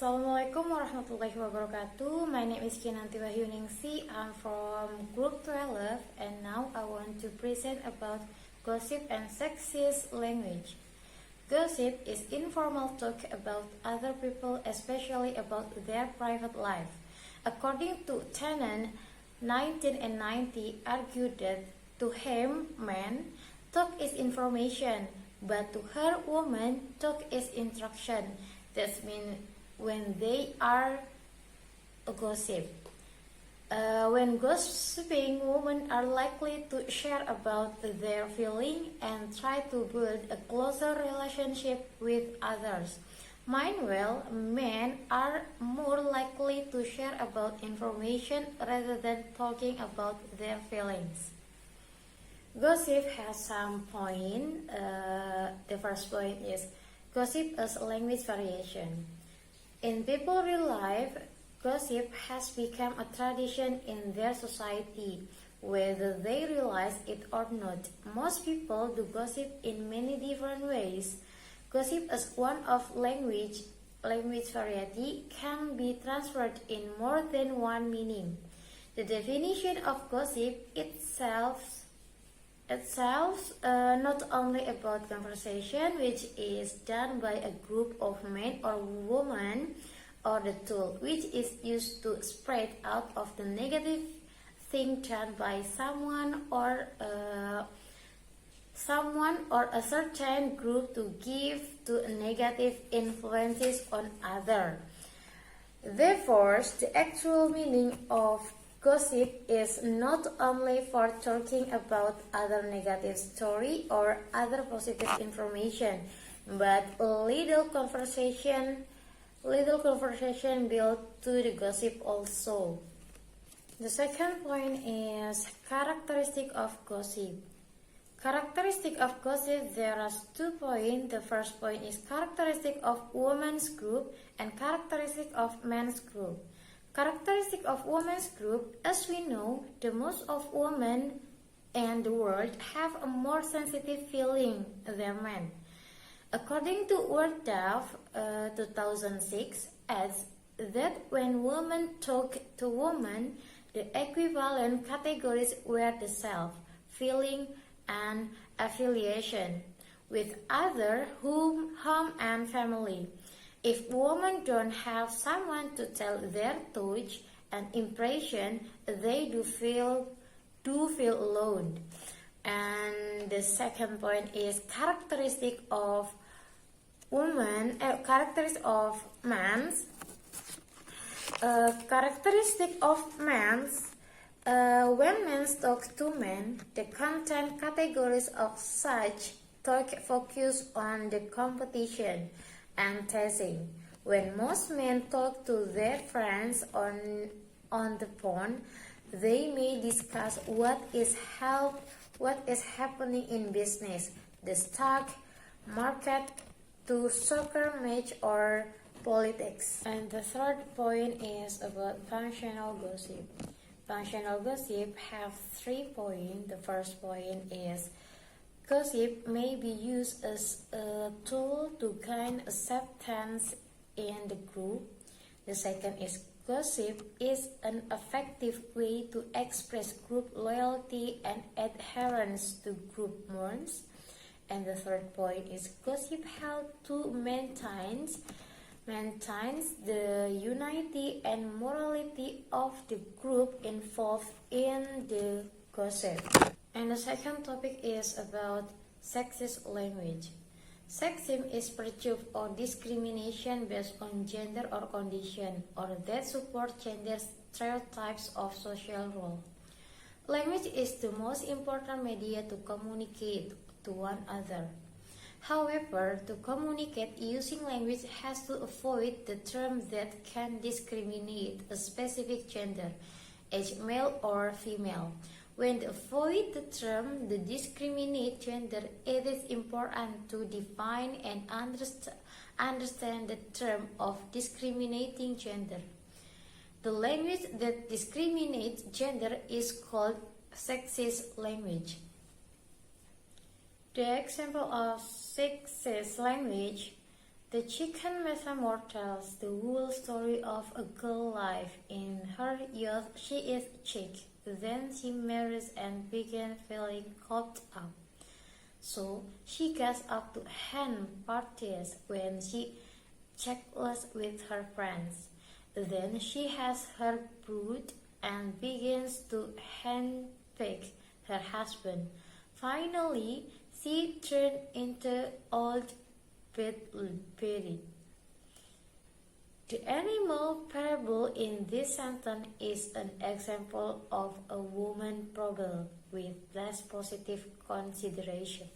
Assalamualaikum warahmatullahi wabarakatuh. My name is Kinanti Wahyuningsih. I'm from Group 12 and now I want to present about gossip and sexist language. Gossip is informal talk about other people, especially about their private life. According to Tennant, 1990 argued that to him, man, talk is information, but to her, woman, talk is instruction. That means when they are a gossip. When gossiping, women are likely to share about their feeling and try to build a closer relationship with others. Meanwhile, men are more likely to share about information rather than talking about their feelings. Gossip has some point. The first point is gossip as language variation. In people's real life, gossip has become a tradition in their society, whether they realize it or not. Most people do gossip in many different ways. Gossip as one of language variety can be transferred in more than one meaning. The definition of gossip itself not only about conversation which is done by a group of men or women, or the tool which is used to spread out of the negative thing done by someone or a certain group to give to negative influences on other. Therefore, the actual meaning of gossip is not only for talking about other negative story or other positive information, but little conversation built to the gossip also. The second point is characteristic of gossip. Characteristic of gossip, there are 2 points. The first point is characteristic of women's group and characteristic of men's group. Characteristic of women's group, as we know, the most of women in the world have a more sensitive feeling than men. According to World Health 2006, adds that when women talk to women, the equivalent categories were the self, feeling, and affiliation with other, home, and family. If women don't have someone to tell their thoughts and impression, they do feel alone. And the second point is characteristic of women, characteristic of men's. Characteristic of men's. When men talk to men, the content categories of such talk focus on the competition and teasing. When most men talk to their friends on the phone, they may discuss what is happening in business, the stock market, to soccer match or politics. And the third point is about functional gossip. Functional gossip have 3 points. The first point is gossip may be used as a tool to gain acceptance in the group. The second is gossip is an effective way to express group loyalty and adherence to group norms. And the third point is gossip helps to maintain the unity and morality of the group involved in the gossip. And the second topic is about sexist language. Sexism is prejudice or discrimination based on gender or condition, or that support gender stereotypes of social role. Language is the most important media to communicate to one another. However, to communicate using language has to avoid the term that can discriminate a specific gender, as male or female. When to avoid the term that discriminate gender, it is important to define and understand the term of discriminating gender. The language that discriminates gender is called sexist language. The example of sexist language, The chicken metaphor tells the whole story of a girl's life. In her youth, she is chick. Then she marries and begins feeling caught up. So she gets up to hen parties when she checkless with her friends. Then she has her brood and begins to handpick her husband. Finally, she turned into old Betty. The animal parable in this sentence is an example of a woman problem with less positive consideration.